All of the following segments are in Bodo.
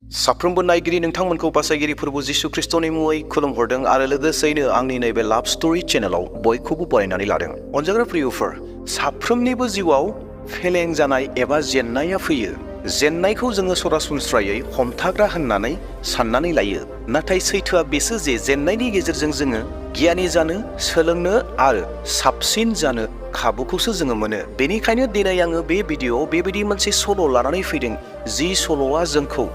साफ्रोमबो नायगिरि नोंथांमोनखौ बासायगिरि फोरबो जिसु ख्रिस्टनि मुङै खुलुमहरदों आरो लोगोसेयैनो आंनि नैबे लाभ स्ट'री चेनेलाव बयखौबो बरायनानै लादों। अनजाग्रा प्रियफोर, साफ्रोमनिबो जिउआव फेलें जानाय एबा जेननाया फैयो। जेननायखौ जोङो सरासनस्रायै हमथाग्रा होननानै साननानै लायो। नाथाय सैथोआ बेसो जे जेननायनि गेजेरजों जोङो गियानि जानो, सोलोंनो आरो साबसिन जानो खाबुखौसो जोङो मोनो। बेनिखायनो दिनै आङो बे भिडिअ'आव बेबायदि मोनसे सल' लानानै फैदों, जि सल'आ जोंखौ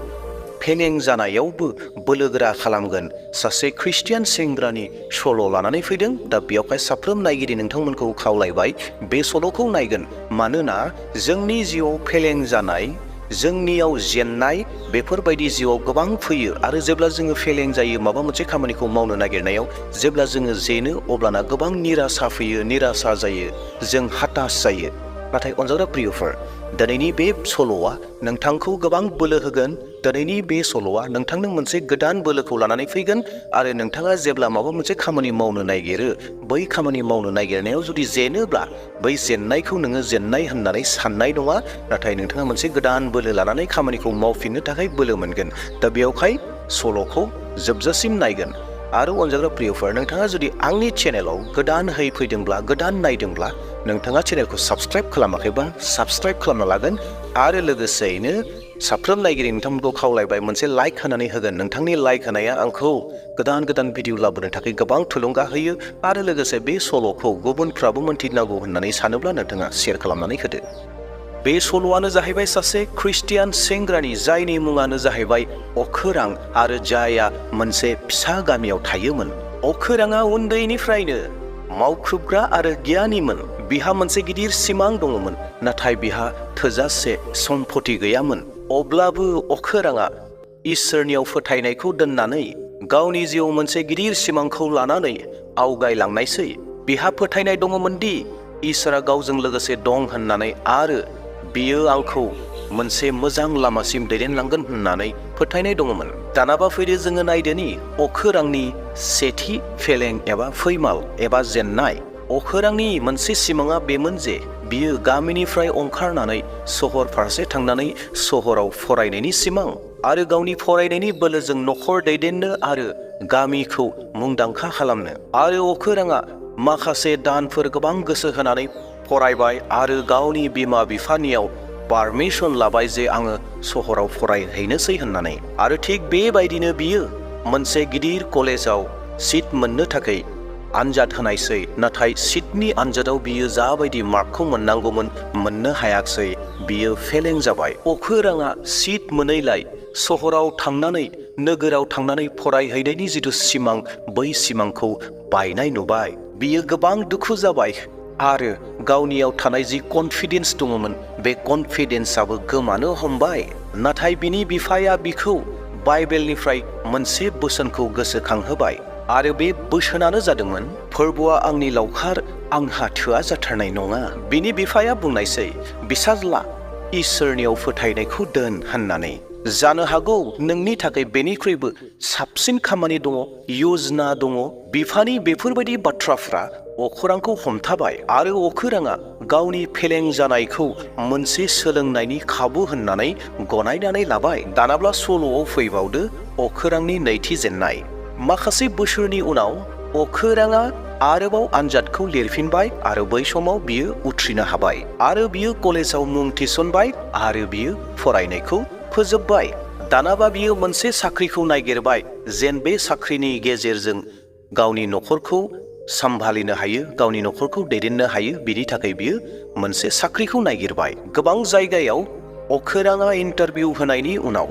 फेलें जानायावबो बोलोगोरा खालामगोन। सासे ख्रिस्टियान सेंग्रानि सल' लानानै फैदों। दा बेयावहाय साफ्रोम नायगिरि नोंथांमोनखौ खावलायबाय बे सल'खौ नायगोन। मानोना जोंनि जिउआव फेलें जानाय, जोंनियाव जेननाय बेफोरबायदि जिउआव गोबां फैयो आरो जेब्ला जोङो फेलें जायो माबा मोनसे खामानिखौ मावनो नागिरनायाव, जेब्ला जोङो जेनो अब्लाना गोबां निरासा फैयो, निरासा जायो, जों हताश जायो। नाथाय अनजाग्रा प्रियफोर, दिनैनि बे सल'आ नोंथांखौ गोबां बोलो होगोन। दिनैनि बे सल'आ नोंथांनो मोनसे गोदान बोलोखौ लानानै फैगोन आरो नोंथाङा जेब्ला माबा मोनसे खामानि मावनो नागिरो, बै खामानि मावनो नागिरनायाव जुदि जेनोब्ला बै जेननायखौ नोङो जेननाय होननानै साननाय नङा, नाथाय नोंथाङा मोनसे गोदान बोलो लानानै खामानिखौ मावफिननो थाखाय बोलो मोनगोन। दा बेयावहाय सल'खौ जोबजासिम नायगोन। आरो अनजाग्रा प्रियफोर, नोंथाङा जुदि आंनि चेनेलाव गोदानहै फैदोंब्ला, गोदान नायदोंब्ला, नोंथाङा चेनेलखौ साबस्क्राइब खालामाखैबा साबस्क्राइब खालामना लागोन आरो लोगोसेयैनो साफ्रोम नायगिरि नोंथांमोनखौ खावलायबाय मोनसे लाइक होनानै होगोन। नोंथांनि लाइक होनाया आंखौ गोदान गोदान भिडिअ लाबोनो थाखाय गोबां थुलुंगा होयो आरो लोगोसे बे सल'खौ गुबुनफ्राबो मोनथिनांगौ होननानै सानोब्ला नोंथाङा शेयार खालामनानै होदो। बे सल'आनो जाहैबाय सासे ख्रिस्टियान सेंग्रानि, जायनि मुङानो जाहैबाय अखोरां आरो जायआ मोनसे फिसा गामियाव थायोमोन। अखोराङा उन्दैनिफ्रायनो मावख्रुबग्रा आरो गियानिमोन। बिहा मोनसे गिदिर सिमां दङमोन, नाथाय बिहा थोजासे सम्पति गैयामोन। अब्लाबो अखोराङा इसोरनियाव फोथायनायखौ दोननानै गावनि जिउआव मोनसे गिदिर सिमांखौ लानानै आवगायलांनायसै। बिहा फोथायनाय दङमोन दि इसोरा गावजों लोगोसे दं होननानै आरो बियो आंखौ मोनसे मोजां लामासिम दैदेनलांगोन होननानै फोथायनाय दङमोन। दानाबा फैदो जोङो नायदोनि अखोरांनि सेथि फेलें एबा फैमाल एबा जेननाय। अखोरांनि मोनसे सिमाङा बेमोन जे बियो गामिनिफ्राय ओंखारनानै सहर फारसे थांनानै सहराव फरायनायनि सिमां आरो गावनि फरायनायनि बोलोजों न'खर दैदेननो आरो गामिखौ मुंदांखा खालामनो। आरो अखोराङा माखासे दानफोर गोबां गोसो होनानै फरायबाय आरो गावनि बिमा बिफानियाव पारमिसन लाबाय जे आङो सहराव फरायहैनोसै होननानै। आरो थिग बेबायदिनो बियो मोनसे गिदिर कलेजाव सिट मोननो थाखाय आनजाद होनायसै। नाथाय सिटनि आनजादाव बियो जाबायदि मार्कखौ मोननांगौमोन मोननो हायाखिसै, बियो फेलें जाबाय। अखोराङा सिट मोनैलाय सहराव थांनानै, नोगोराव थांनानै फरायहैनायनि जिथु सिमां, बै सिमांखौ बायनाय नुबाय। बियो गोबां दुखु जाबाय आरो गावनियाव थानाय जि कनफिडेन्स दङमोन, बे कनफिडेन्सआबो गोमानो हमबाय। नाथाय बिनि बिफाया बिखौ बाइबेलनिफ्राय मोनसे बोसोनखौ गोसोखांहोबाय आरो बे बोसोनानो जादोंमोन, फोरबोआ आंनि लावखार, आंहा थोआ जाथारनाय नङा। बिनि बिफाया बुंनायसै, बिसाज्ला, इसोरनियाव फोथायनायखौ दोन होननानै। जानो हागौ नोंनि थाखाय बेनिख्रुइबो साबसिन खामानि दङ, यजना दङ। बिफानि बेफोरबायदि बाथ्राफ्रा अखोरांखौ हमथाबाय आरो अखोराङा गावनि फेलें जानायखौ मोनसे सोलोंनायनि खाबु होननानै गनायनानै लाबाय। दानाब्ला सल'आव फैबावदो अखोरांनि नैथि जेननाय। माखासे बोसोरनि उनाव अखोराङा आरोबाव आनजादखौ लिरफिनबाय आरो बै समाव बियो उथ्रिनो हाबाय आरो बियो कलेजाव मुं थिसनबाय आरो बियो फरायनायखौ फोजोबबाय। दानाबा बियो मोनसे साख्रिखौ नागिरबाय, जेन बे साख्रिनि गेजेरजों गावनि न'खरखौ सामलायनो हायो, गावनि न'खरखौ दैदेननो हायो। बिनि थाखाय बियो मोनसे साख्रिखौ नागिरबाय। गोबां जायगायाव अखोराङा इन्टारभिउ होनायनि उनाव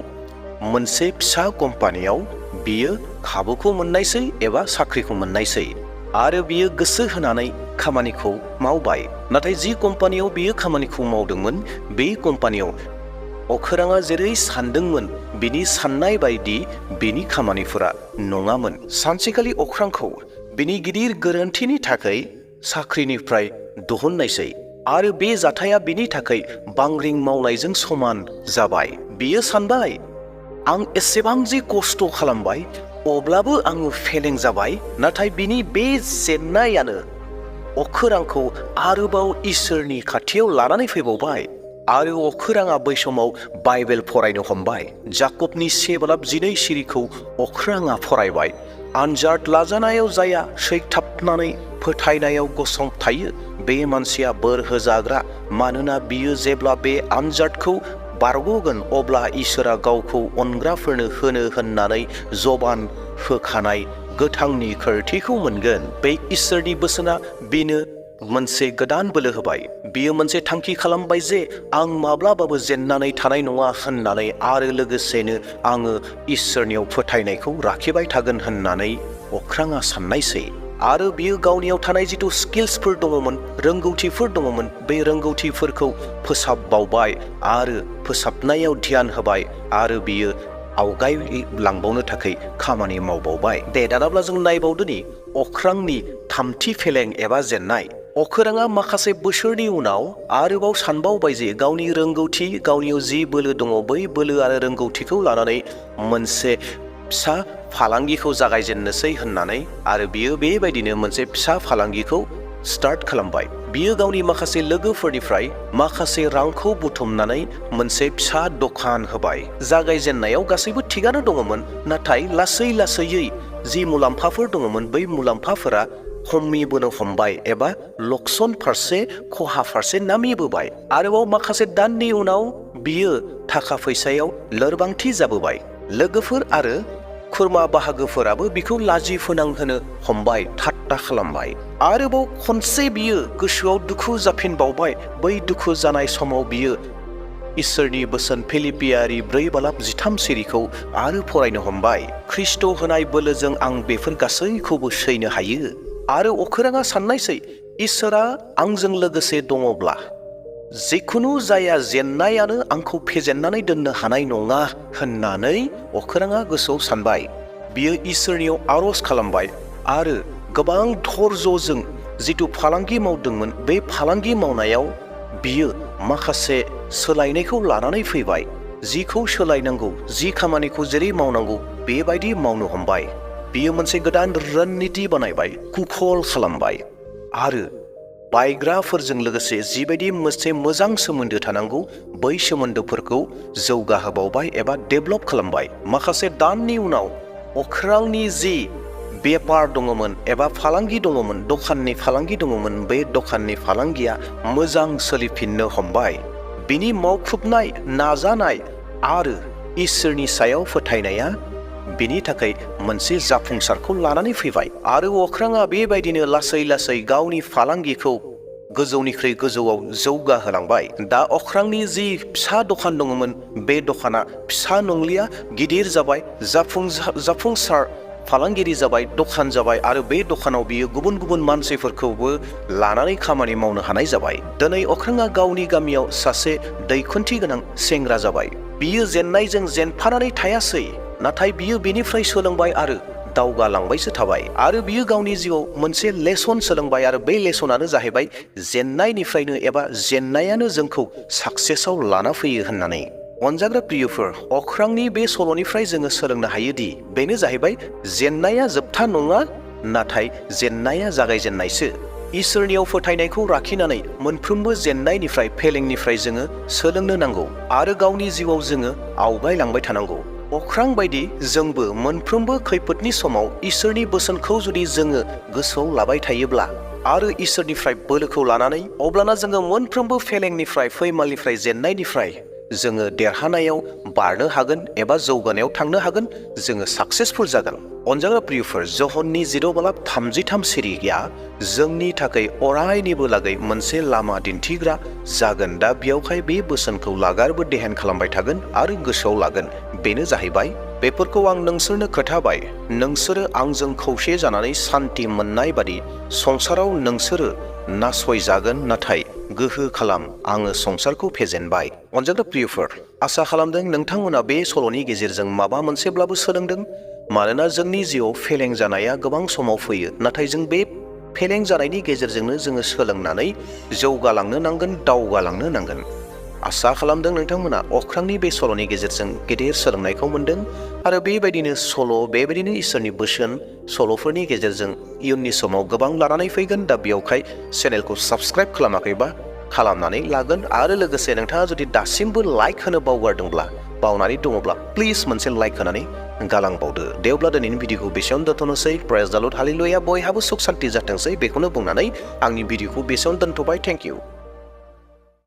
मोनसे फिसा कम्पानियाव बियो खाबुखौ मोननायसै एबा साख्रिखौ मोननायसै आरो बियो गोसो होनानै खामानिखौ मावबाय। नाथाय जि कम्पानियाव बियो खामानिखौ मावदोंमोन, बे कम्पानियाव अखोराङा जेरै सानदोंमोन बिनि साननाय बायदि बिनि खामानिफोरा नङामोन। सानसेखालि अख्रांखौ बिनि गिदिर गोरोन्थिनि थाखाय साख्रिनिफ्राय दिहुननायसै आरो बे जाथाया बिनि थाखाय बांग्रिं मावनायजों समान जाबाय। बियो सानबाय, आं एसेबां जे खस्थ' खालामबाय अब्लाबो आङो फेलें जाबाय। नाथाय बिनि बे जेननायानो अखोरांखौ आरोबाव इसोरनि खाथियाव लानानै फैबावबाय। आरो अखोराङा बै समाव बाइबेल फरायनो हमबाय। जाकबनि 7:12 सिरिखौ अखोराङा फरायबाय। आनजाद लाजानायाव जाया सैथाबनानै फोथायनायाव गसंथायो बे मानसिया बोर होजाग्रा, मानोना बियो जेब्ला बे आनजादखौ बारग'गोन अब्ला इसोरा गावखौ अनग्राफोरनो होनो होननानै जबान होखानाय गोथांनि खोरथिखौ मोनगोन। बे इसोरनि बोसोना बेनो मोनसे गोदान बोलो होबाय। बियो मोनसे थांखि खालामबाय जे आं माब्लाबाबो जेननानै थानाय नङा होननानै, आरो लोगोसेनो आङो इसोरनियाव फोथायनायखौ लाखिबाय थागोन होननानै अख्राङा साननायसै। आरो बियो गावनियाव थानाय जिथु स्किल्सफोर दङमोन, रोंगौथिफोर दङमोन, बे रोंगौथिफोरखौ फोसाबबावबाय आरो फोसाबनायाव ध्यान होबाय आरो बियो आवगायलांबावनो थाखाय खामानि मावबावबाय। दे दानाब्ला जों नायबावदोनि अख्रांनि थामथि फेलें एबा जेननाय। अखोराङा माखासे बोसोरनि उनाव आरोबाव सानबावबाय जे गावनि रोंगौथि, गावनियाव जि बोलो दङ बै बोलो आरो रोंगौथिखौ लानानै मोनसे फिसा फालांगिखौ जागायजेननोसै होननानै, आरो बियो बेबायदिनो मोनसे फिसा फालांगिखौ स्टार्ट खालामबाय। बियो गावनि माखासे लोगोफोरनिफ्राय माखासे रांखौ बुथुमनानै मोनसे फिसा दखान होबाय। जागायजेननायाव गासैबो थिगानो दङमोन, नाथाय लासै लासैयै जि मुलाम्फाफोर दङमोन बै मुलाम्फाफोरा खमिबोनो हमबाय एबा लकसन फारसे, खहा फारसे नामिबोबाय। आरोबाव माखासे दाननि उनाव बियो थाखा फैसायाव लोरबांथि जाबोबाय। लोगोफोर आरो खुरमा बाहागोफोराबो बिखौ लाजि फोनांहोनो हमबाय, ठाट्टा खालामबाय। आरोबाव खनसे बियो गोसोआव दुखु जाफिनबावबाय। बै दुखु जानाय समाव बियो इसोरनि बोसोन फिलिपियारि 4:13 सिरिखौ आरो फरायनो हमबाय। ख्रिस्ट' होनाय बोलोजों आं बेफोर गासैखौबो सैनो हायो। आरो अखोराङा साननायसै, इसोरा आंजों लोगोसे दङब्ला जिखुनु जाया जेननायानो आंखौ फेजेननानै दोननो हानाय नङा होननानै अखोराङा गोसोआव सानबाय। बियो इसोरनियाव आर'ज खालामबाय आरो गोबां धर्ज'जों जिथु फालांगि मावदोंमोन बे फालांगि मावनायाव बियो माखासे सोलायनायखौ लानानै फैबाय। जिखौ सोलायनांगौ, जि खामानिखौ जेरै मावनांगौ बेबायदि मावनो हमबाय। बियो मोनसे गोदान रणनिति बानायबाय, कुफल खालामबाय आरो बायग्राफोरजों लोगोसे जिबायदि मोनसे मोजां सोमोन्दो थानांगौ बै सोमोन्दोफोरखौ जौगाहोबावबाय एबा डेभेलप खालामबाय। माखासे दाननि उनाव अख्रांनि जि बेपार दङमोन एबा फालांगि दङमोन, दखाननि फालांगि दङमोन, बे दखाननि फालांगिया मोजां सोलिफिननो हमबाय। बिनि मावख्रुबनाय, नाजानाय आरो इसोरनि सायाव फोथायनाया बिनि थाखाय मोनसे जाफुंसारखौ लानानै फैबाय। आरो अख्राङा बेबायदिनो लासै लासै गावनि फालांगिखौ गोजौनिख्रुइ गोजौआव जौगाहोलांबाय। दा अख्रांनि जि फिसा दखान दङमोन बे दखाना फिसा नंलिया, गिदिर जाबाय, जाफुंसार फालांगिरि जाबाय, दखान जाबाय। आरो बे दखानाव बियो गुबुन गुबुन मानसिफोरखौबो लानानै खामानि मावनो हानाय जाबाय। दिनै अख्राङा गावनि गामियाव सासे दैखुन्थि गोनां सेंग्रा जाबाय। बियो जेननायजों जेनफानानै थायासै, नाथाय बियो बेनिफ्राय सोलोंबाय आरो दावगालांबायसो थाबाय। आरो बियो गावनि जिउआव मोनसे लेसन सोलोंबाय, आरो बे लेसनानो जाहैबाय जेननायनिफ्रायनो एबा जेननायानो जोंखौ साक्सेसआव लाना फैयो होननानै। अनजाग्रा प्रियफोर, अख्रांनि बे सल'निफ्राय जोङो सोलोंनो हायोदि बेनो जाहैबाय जेननाया जोबथा नङा, नाथाय जेननाया जागायजेननायसो। इसोरनियाव फोथायनायखौ लाखिनानै मोनफ्रोमबो जेननायनिफ्राय, फेलेंनिफ्राय जोङो सोलोंनो नांगौ आरो गावनि जिउआव जोङो आवगायलांबाय थानांगौ। अख्रां बायदि जोंबो मोनफ्रोमबो खैफोदनि समाव इसोरनि बोसोनखौ जुदि जोङो गोसोआव लाबाय थायोब्ला आरो इसोरनिफ्राय बोलोखौ लानानै, अब्लाना जोङो मोनफ्रोमबो फेलेंनिफ्राय, फैमालनिफ्राय, जेननायनिफ्राय जोङो देरहानायाव बारनो हागोन एबा जौगानायाव थांनो हागोन, जोङो साक्सेसफुल जागोन। अनजाग्रा प्रियफोर, जहननि 0:33 सिरिया जोंनि थाखाय अरायनिबो लागै मोनसे लामा दिन्थिग्रा जागोन। दा बेयावहाय बे बोसोनखौ लागारबो देहान खालामबाय थागोन आरो गोसोआव लागोन। बेनो जाहैबाय, बेफोरखौ आं नोंसोरनो खोन्थाबाय, नोंसोरो आंजों खौसे जानानै सान्थि मोननाय बादि संसाराव नोंसोरो नासयजागोन, नाथाय गोहो खालाम, आङो संसारखौ फेजेनबाय। अनजाग्रा प्रियफोर, आसा खालामदों नोंथांमोना बे सल'नि गेजेरजों माबा मोनसेब्लाबो सोलोंदों। मानोना जोंनि जिउआव फेलें जानाया गोबां समाव फैयो, नाथाय जों बे फेलें जानायनि गेजेरजोंनो जोङो सोलोंनानै जौगालांनो नांगोन, दावगालांनो नांगोन। आसा खालामदों नोंथांमोना अख्रांनि बे सल'नि गेजेरजों गेदेर सोलोंनायखौ मोनदों आरो बेबायदिनो बेबायदिनो इसोरनि बोसोन सल'फोरनि गेजेरजों इयुननि समाव गोबां लानानै फैगोन। दा बेयावहाय चेनेलखौ साबस्क्राइब खालामाखैबा खालामनानै लागोन आरो लोगोसे नोंथाङा जुदि दासिमबो लाइक होनो बावनानै दङब्ला प्लिज मोनसे लाइक होनानै गालांबावदो। दे अब्ला दिनैनि भिडिअखौ बेसेयावनो दोनथ'नोसै। प्रेज द लर्ड हालेलुया, बयहाबो सुख सान्ति जाथोंसै बेखौनो बुंनानै आंनि भिडिअखौ बेसेयावनो दोनथ'बाय। Thank you.